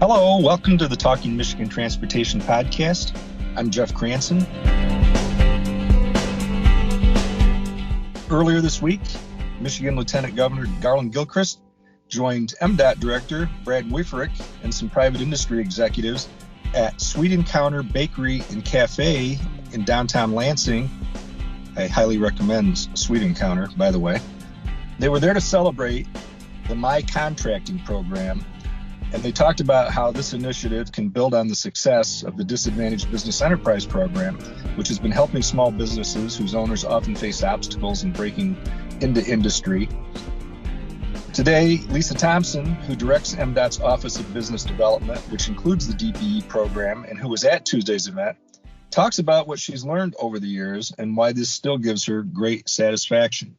Hello, welcome to the Talking Michigan Transportation Podcast. I'm Jeff Cranston. Earlier this week, Michigan Lieutenant Governor Garland Gilchrist joined MDOT Director Brad Whitmer and some private industry executives at Sweet Encounter Bakery and Cafe in downtown Lansing. I highly recommend Sweet Encounter, by the way. They were there to celebrate the My Contracting program, and they talked about how this initiative can build on the success of the Disadvantaged Business Enterprise program, which has been helping small businesses whose owners often face obstacles in breaking into industry. Today, Lisa Thompson, who directs MDOT's Office of Business Development, which includes the DBE program, and who was at Tuesday's event, talks about what she's learned over the years and why this still gives her great satisfaction.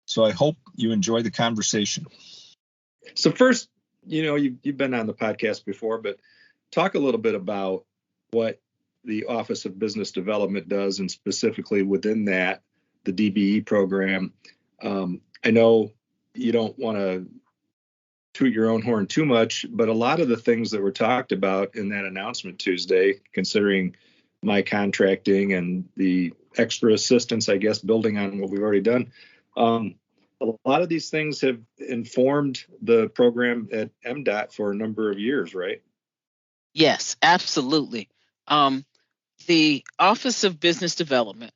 So I hope you enjoy the conversation. So first, you've been on the podcast before, but talk a little bit about what the Office of Business Development does, and specifically within that, the DBE program. I know you don't want to toot your own horn too much, but a lot of the things that were talked about in that announcement Tuesday, considering My Contracting and the extra assistance, I guess, building on what we've already done, a lot of these things have informed the program at MDOT for a number of years, right? Yes, absolutely. The Office of Business Development,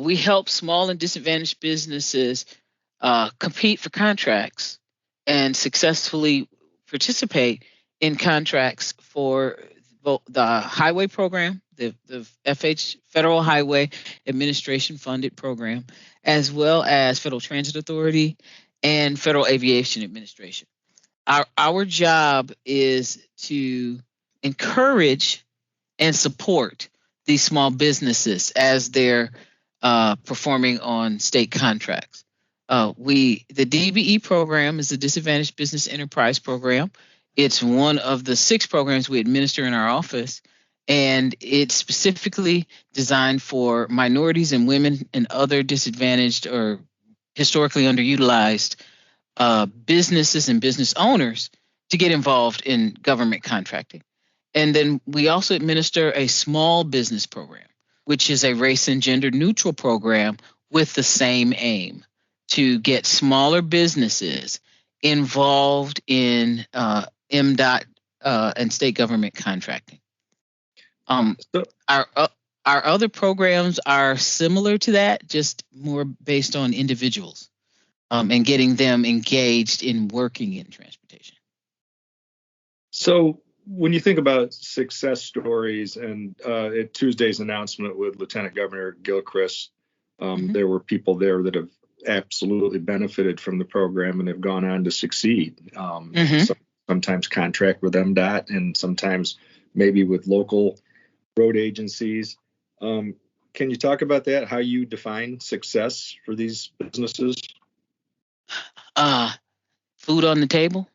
we help small and disadvantaged businesses compete for contracts and successfully participate in contracts for both the highway program, the Federal Highway Administration funded program, as well as Federal Transit Authority and Federal Aviation Administration. Our job is to encourage and support these small businesses as they're performing on state contracts. The DBE program is the Disadvantaged Business Enterprise program. It's one of the 6 programs we administer in our office, and it's specifically designed for minorities and women and other disadvantaged or historically underutilized businesses and business owners to get involved in government contracting. And then we also administer a small business program, which is a race and gender neutral program with the same aim, to get smaller businesses involved in MDOT and state government contracting. Our other programs are similar to that, just more based on individuals and getting them engaged in working in transportation. So when you think about success stories, and at Tuesday's announcement with Lieutenant Governor Gilchrist, there were people there that have absolutely benefited from the program and have gone on to succeed. Sometimes contract with MDOT and sometimes maybe with local road agencies. Can you talk about that, how you define success for these businesses? Food on the table.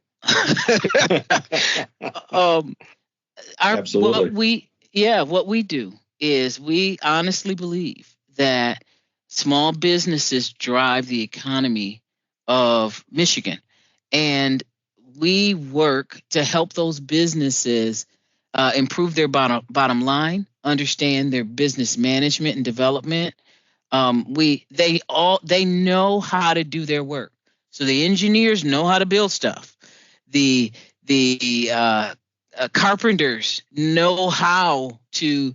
Absolutely. What we do is we honestly believe that small businesses drive the economy of Michigan, and we work to help those businesses improve their bottom line, understand their business management and development. They know how to do their work. So the engineers know how to build stuff. The carpenters know how to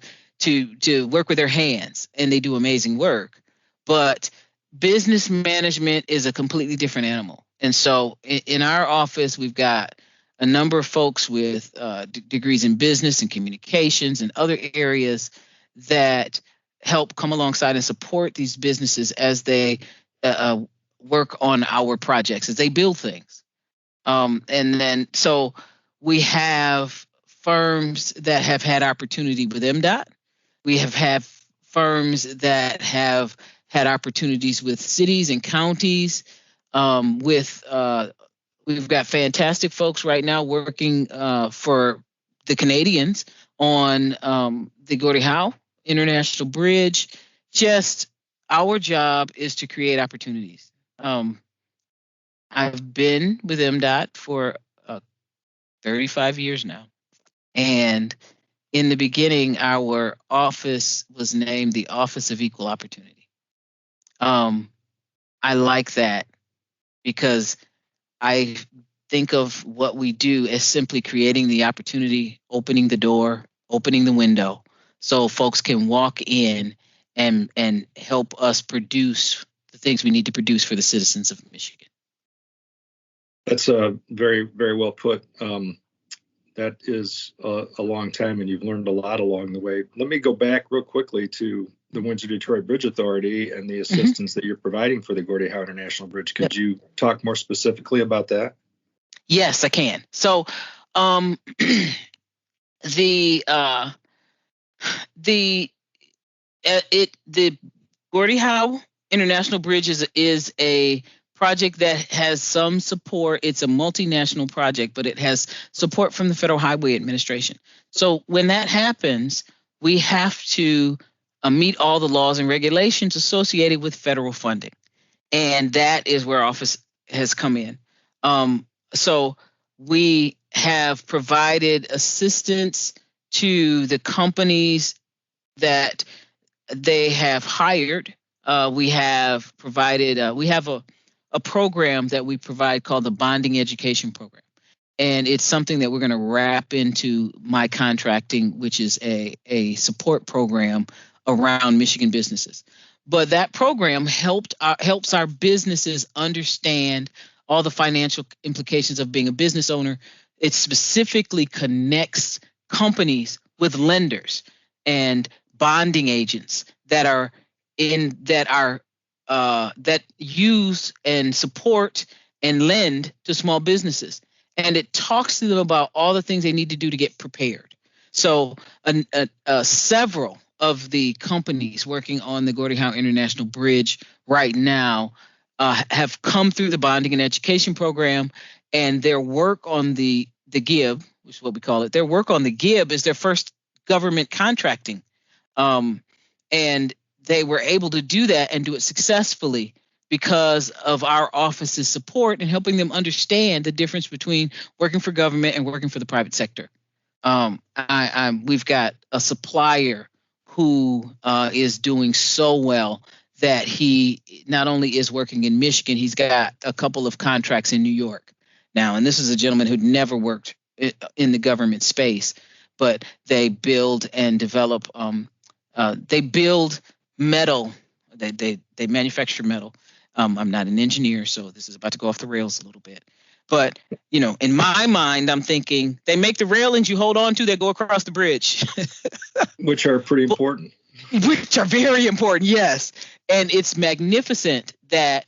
work with their hands, and they do amazing work. But business management is a completely different animal. And so in our office, we've got a number of folks with degrees in business and communications and other areas that help come alongside and support these businesses as they work on our projects, as they build things. And then so we have firms that have had opportunity with MDOT. We have had firms that have had opportunities with cities and counties. We've got fantastic folks right now working for the Canadians on the Gordie Howe International Bridge. Just our job is to create opportunities. I've been with MDOT for 35 years now. And in the beginning, our office was named the Office of Equal Opportunity. I like that because I think of what we do as simply creating the opportunity, opening the door, opening the window, so folks can walk in and help us produce the things we need to produce for the citizens of Michigan. That's very, very well put. That is a long time, and you've learned a lot along the way. Let me go back real quickly to the Windsor-Detroit Bridge Authority and the assistance that you're providing for the Gordie Howe International Bridge. Could you talk more specifically about that? Yes, I can. So the Gordie Howe International Bridge is a project that has some support. It's a multinational project, but it has support from the Federal Highway Administration. So when that happens, we have to meet all the laws and regulations associated with federal funding. And that is where office has come in. So we have provided assistance to the companies that they have hired. We have provided, we have a program that we provide called the Bonding Education Program. And it's something that we're going to wrap into my contracting, which is a support program around Michigan businesses. But that program helps our businesses understand all the financial implications of being a business owner. It specifically connects companies with lenders and bonding agents that use and support and lend to small businesses. And it talks to them about all the things they need to do to get prepared. So several of the companies working on the Gordie Howe International Bridge right now have come through the Bonding and Education Program, and their work on the GIB, which is what we call it, their work on the GIB is their first government contracting. And they were able to do that and do it successfully because of our office's support and helping them understand the difference between working for government and working for the private sector. We've got a supplier who is doing so well that he not only is working in Michigan, he's got a couple of contracts in New York now. And this is a gentleman who'd never worked in the government space, but they build and develop. They build metal. They manufacture metal. I'm not an engineer, so this is about to go off the rails a little bit. But, in my mind, I'm thinking they make the railings you hold on to that go across the bridge. Which are pretty important. Which are very important, yes. And it's magnificent that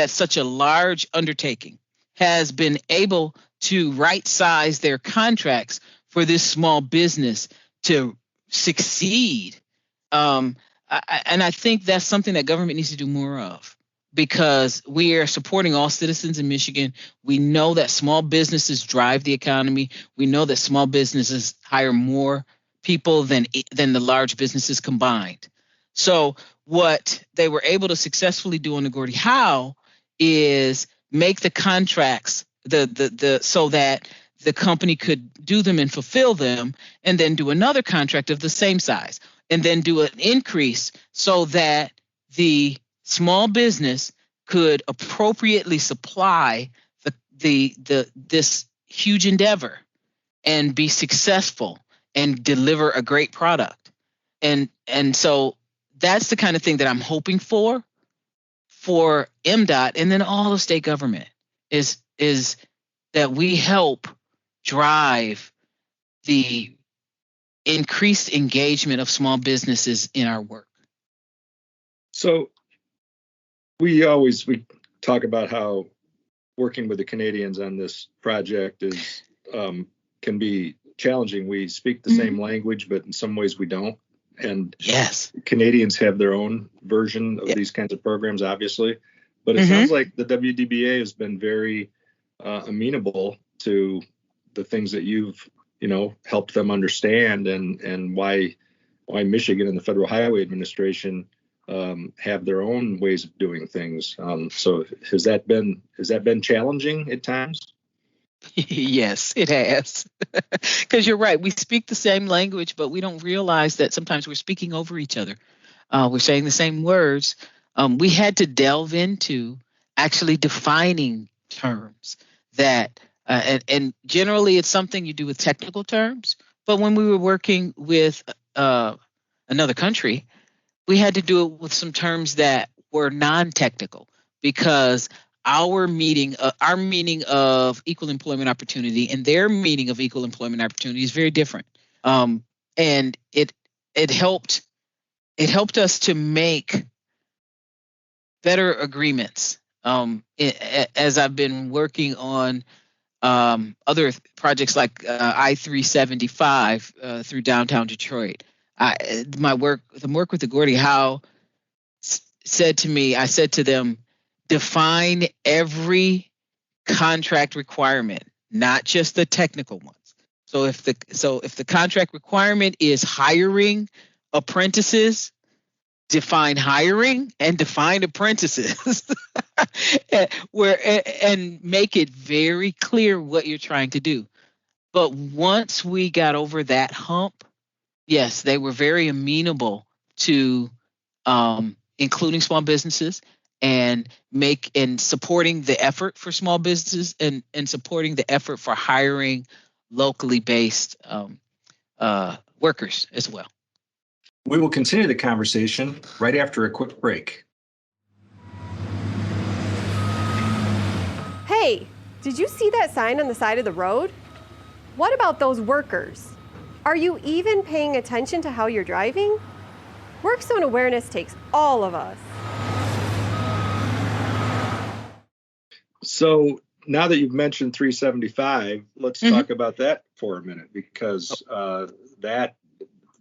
such a large undertaking has been able to right-size their contracts for this small business to succeed. And I think that's something that government needs to do more of, because we are supporting all citizens in Michigan. We know that small businesses drive the economy. We know that small businesses hire more people than the large businesses combined. So what they were able to successfully do on the Gordie Howe is make the contracts so that the company could do them and fulfill them, and then do another contract of the same size, and then do an increase so that the small business could appropriately supply this huge endeavor and be successful and deliver a great product. And so that's the kind of thing that I'm hoping for MDOT and then all of state government is that we help drive the increased engagement of small businesses in our work. So we talk about how working with the Canadians on this project is can be challenging. We speak the same language, but in some ways we don't. And yes, Canadians have their own version of these kinds of programs, obviously. But it sounds like the WDBA has been very amenable to the things that you've helped them understand, and why Michigan and the Federal Highway Administration have their own ways of doing things. So has that been challenging at times? Yes, it has. Because you're right. We speak the same language, but we don't realize that sometimes we're speaking over each other. We're saying the same words. We had to delve into actually defining terms that, and generally it's something you do with technical terms. But when we were working with another country, we had to do it with some terms that were non-technical because our meaning of equal employment opportunity and their meaning of equal employment opportunity is very different. And it helped us to make better agreements. As I've been working on other projects like I-375 through downtown Detroit, the work with the Gordie Howe said to me, I said to them, define every contract requirement, not just the technical ones. So if the contract requirement is hiring apprentices, define hiring and define apprentices and make it very clear what you're trying to do. But once we got over that hump, yes, they were very amenable to including small businesses and supporting the effort for small businesses and supporting the effort for hiring locally based workers as well. We will continue the conversation right after a quick break. Hey, did you see that sign on the side of the road? What about those workers? Are you even paying attention to how you're driving? Work zone awareness takes all of us. So now that you've mentioned 375, let's talk about that for a minute, because that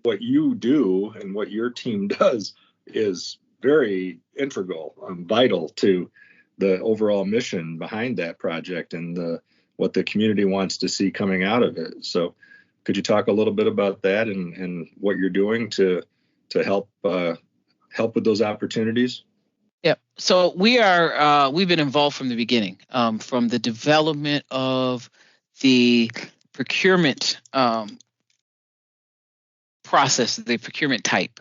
what you do and what your team does is very integral, vital to the overall mission behind that project and what the community wants to see coming out of it. So could you talk a little bit about that and what you're doing to help with those opportunities? Yep. So we've been involved from the beginning, from the development of the procurement process, the procurement type.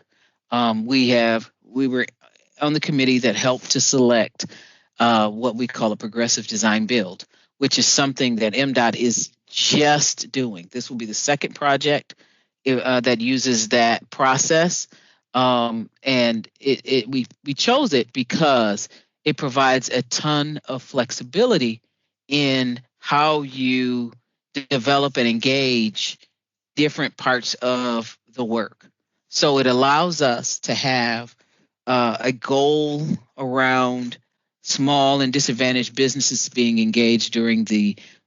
We were on the committee that helped to select what we call a progressive design build, which is something that MDOT is just doing. This will be the second project that uses that process. And we chose it because it provides a ton of flexibility in how you develop and engage different parts of the work. So it allows us to have a goal around small and disadvantaged businesses being engaged during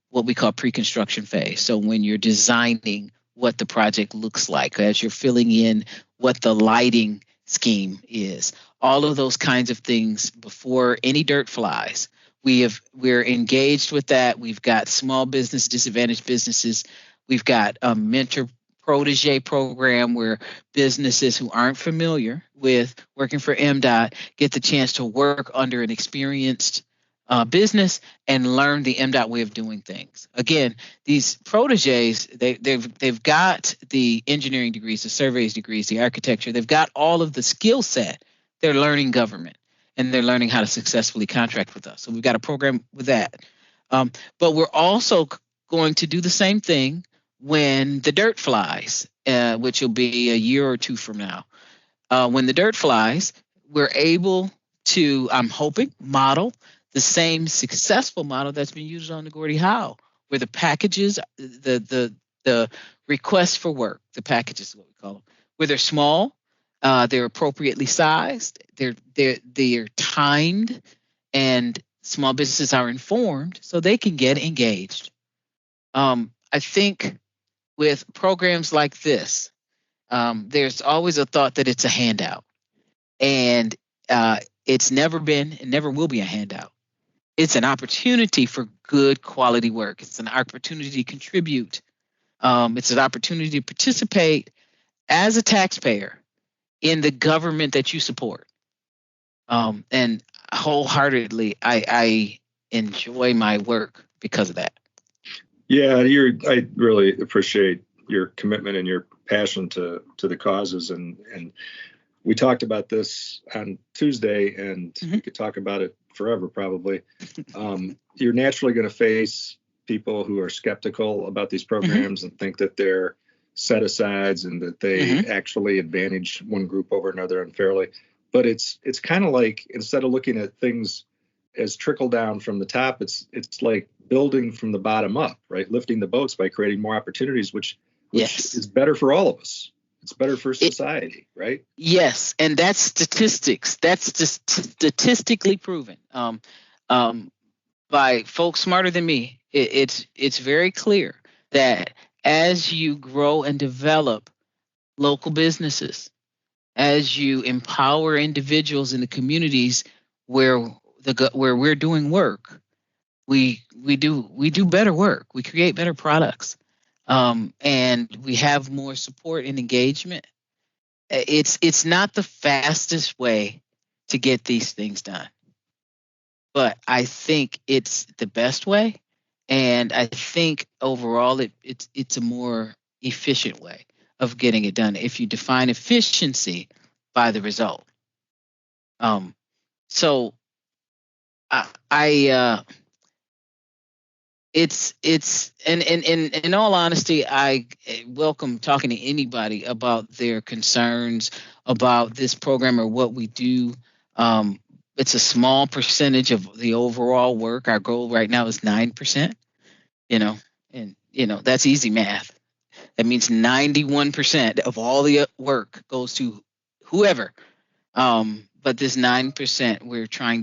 what we call pre-construction phase. So when you're designing what the project looks like, as you're filling in what the lighting scheme is, all of those kinds of things before any dirt flies. We're engaged with that. We've got small business, disadvantaged businesses. We've got a mentor-protégé program where businesses who aren't familiar with working for MDOT get the chance to work under an experienced business and learn the MDOT way of doing things. Again, these protégés, they've got the engineering degrees, the surveys degrees, the architecture. They've got all of the skill set. They're learning government and they're learning how to successfully contract with us. So we've got a program with that. But we're also going to do the same thing when the dirt flies, which will be a year or two from now. When the dirt flies, we're able to, I'm hoping, model the same successful model that's been used on the Gordie Howe, where the packages, the requests for work, the packages is what we call them, where they're small, they're appropriately sized, they're timed, and small businesses are informed so they can get engaged. I think with programs like this, there's always a thought that it's a handout, and it's never been and never will be a handout. It's an opportunity for good quality work. It's an opportunity to contribute. It's an opportunity to participate as a taxpayer in the government that you support. And wholeheartedly, I enjoy my work because of that. Yeah, I really appreciate your commitment and your passion to the causes, and we talked about this on Tuesday, and we could talk about it forever probably. You're naturally going to face people who are skeptical about these programs and think that they're set asides and that they actually advantage one group over another unfairly. But it's kind of like, instead of looking at things as trickle down from the top, it's like building from the bottom up, right? Lifting the boats by creating more opportunities, which is better for all of us. It's better for society, right? Yes, and that's statistics. That's just statistically proven by folks smarter than me. It's very clear that as you grow and develop local businesses, as you empower individuals in the communities where we're doing work, we do better work. We create better products, and we have more support and engagement. It's not the fastest way to get these things done, but I think it's the best way, and I think overall it's a more efficient way of getting it done if you define efficiency by the result. So it's and in all honesty, I welcome talking to anybody about their concerns about this program or what we do. It's a small percentage of the overall work. Our goal right now is 9%, and that's easy math. That means 91% of all the work goes to whoever. But this 9% we're trying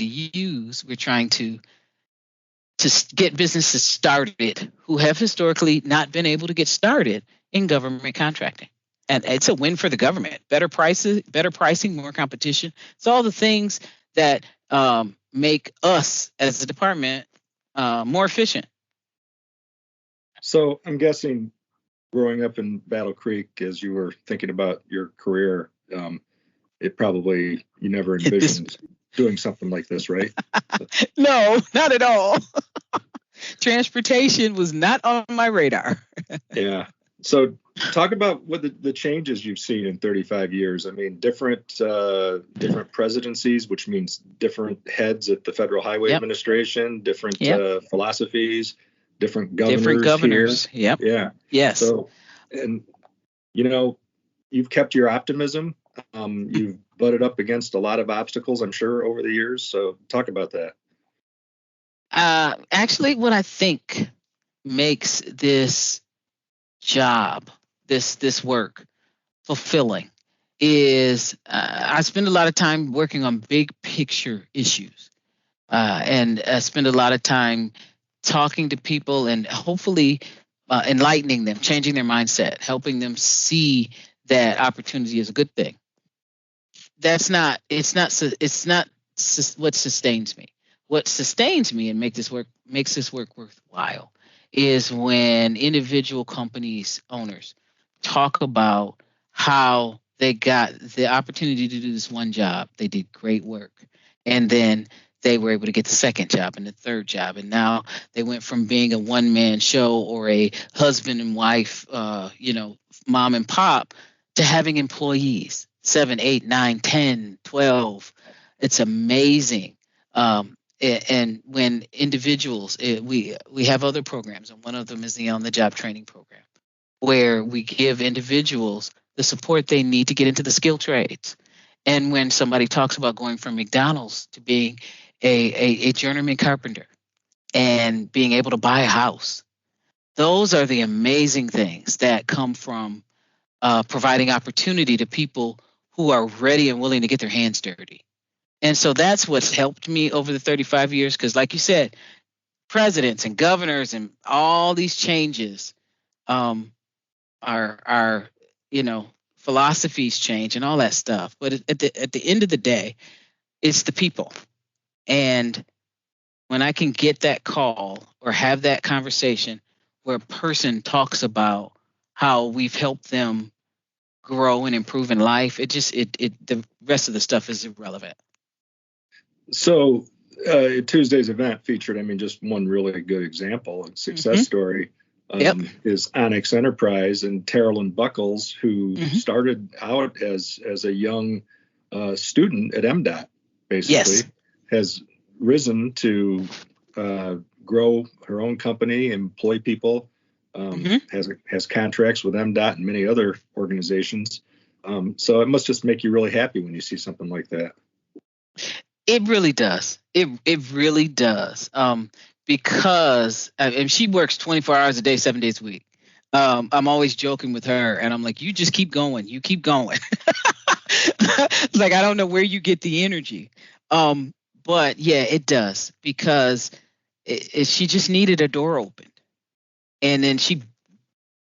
to get businesses started who have historically not been able to get started in government contracting. And it's a win for the government. Better prices, better pricing, more competition. It's all the things that make us as a department more efficient. So I'm guessing growing up in Battle Creek, as you were thinking about your career, it probably, you never envisioned doing something like this, right? No, not at all. Transportation was not on my radar. Yeah. So talk about what the changes you've seen in 35 years. I mean, different presidencies, which means different heads at the Federal Highway Administration, different philosophies, different governors here. Yep. Yeah. Yes. So, and you've kept your optimism. You've butted up against a lot of obstacles, I'm sure, over the years. So talk about that. Actually, what I think makes this job, this work fulfilling is I spend a lot of time working on big picture issues, and I spend a lot of time talking to people and hopefully enlightening them, changing their mindset, helping them see that opportunity is a good thing. It's not what sustains me. What sustains me and makes this work worthwhile is when individual companies owners talk about how they got the opportunity to do this one job. They did great work, and then they were able to get the second job and the third job, and now they went from being a one-man show or a husband and wife, mom and pop, to having employees 7, 8, 9, 10, 12. It's amazing. And when individuals, we have other programs, and one of them is the on-the-job training program, where we give individuals the support they need to get into the skilled trades. And when somebody talks about going from McDonald's to being a journeyman carpenter and being able to buy a house, those are the amazing things that come from providing opportunity to people who are ready and willing to get their hands dirty. And so that's what's helped me over the 35 years, because like you said, presidents and governors and all these changes are philosophies change and all that stuff. But at the end of the day, it's the people. And when I can get that call or have that conversation where a person talks about how we've helped them grow and improve in life, the rest of the stuff is irrelevant. So Tuesday's event featured, just one really good example and success story. is Onyx Enterprise, and Terrellyn Buckles, who started out as a young student at MDOT, basically, has risen to grow her own company, employ people, has contracts with MDOT and many other organizations. So it must just make you really happy when you see something like that. It really does. It really does. Because and she works 24 hours a day, 7 days a week. I'm always joking with her, and I'm like, you just keep going. You keep going. Like, I don't know where you get the energy. But yeah, it does, because she just needed a door opened. And then she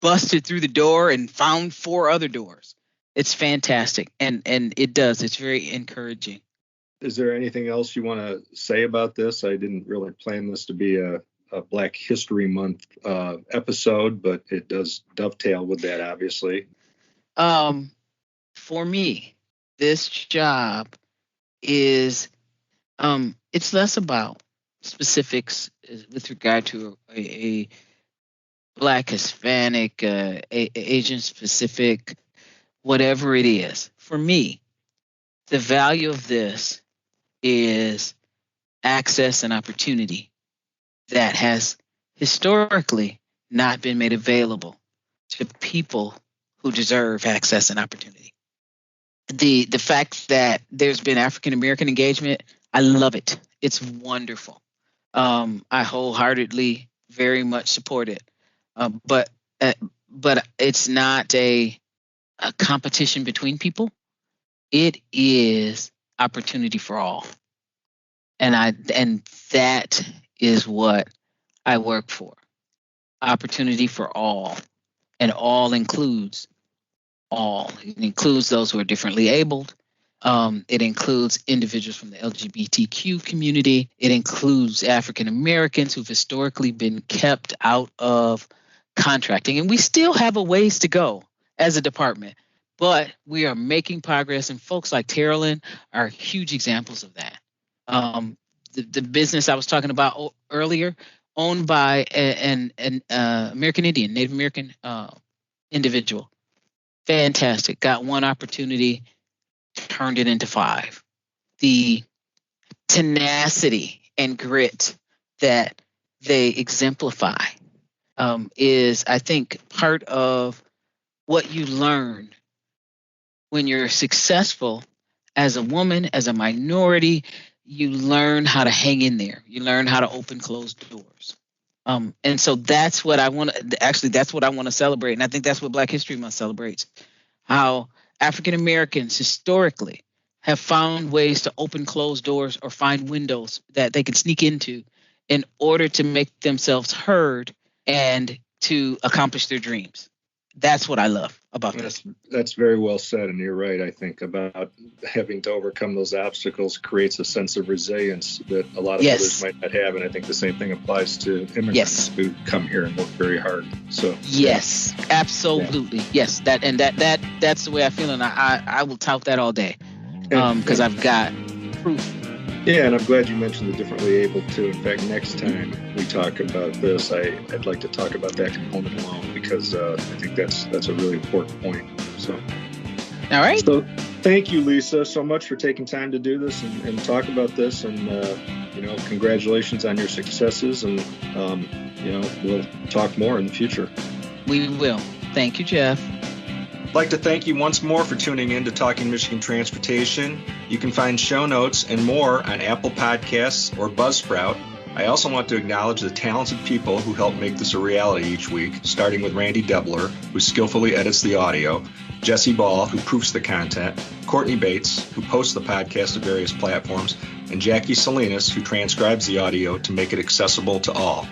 busted through the door and found 4 other doors. It's fantastic. And it does. It's very encouraging. Is there anything else you want to say about this? I didn't really plan this to be a Black History Month episode, but it does dovetail with that, obviously. For me, this job is, it's less about specifics with regard to a Black, Hispanic, Asian specific, whatever it is. For me, the value of this is access and opportunity that has historically not been made available to people who deserve access and opportunity. The fact that there's been African American engagement, I love it. It's wonderful. I wholeheartedly very much support it. But it's not a competition between people. It is opportunity for all. And that is what I work for. Opportunity for all. And all includes all. It includes those who are differently abled. It includes individuals from the LGBTQ community. It includes African Americans who've historically been kept out of contracting. And we still have a ways to go as a department, but we are making progress. And folks like Terrellyn are huge examples of that. The business I was talking about earlier, owned by an American Indian, Native American individual. Fantastic. Got one opportunity, turned it into 5. The tenacity and grit that they exemplify is, I think, part of what you learn when you're successful as a woman, as a minority. You learn how to hang in there. You learn how to open closed doors. And so that's what I want to, actually, that's what I want to celebrate. And I think that's what Black History Month celebrates. How African Americans historically have found ways to open closed doors or find windows that they can sneak into in order to make themselves heard and to accomplish their dreams. That's what I love about this. That's very well said, and you're right. I think about having to overcome those obstacles creates a sense of resilience that a lot of others might not have, and I think the same thing applies to immigrants who come here and work very hard. So yes, absolutely, yes. That's the way I feel, and I will tout that all day because I've got proof. Yeah, and I'm glad you mentioned the differently able too. In fact, next time we talk about this, I'd like to talk about that component alone because I think that's a really important point. So, all right. So, thank you, Lisa, so much for taking time to do this and talk about this. And congratulations on your successes. And we'll talk more in the future. We will. Thank you, Jeff. I'd like to thank you once more for tuning in to Talking Michigan Transportation. You can find show notes and more on Apple Podcasts or Buzzsprout. I also want to acknowledge the talented people who help make this a reality each week, starting with Randy Debler, who skillfully edits the audio, Jesse Ball, who proofs the content, Courtney Bates, who posts the podcast to various platforms, and Jackie Salinas, who transcribes the audio to make it accessible to all.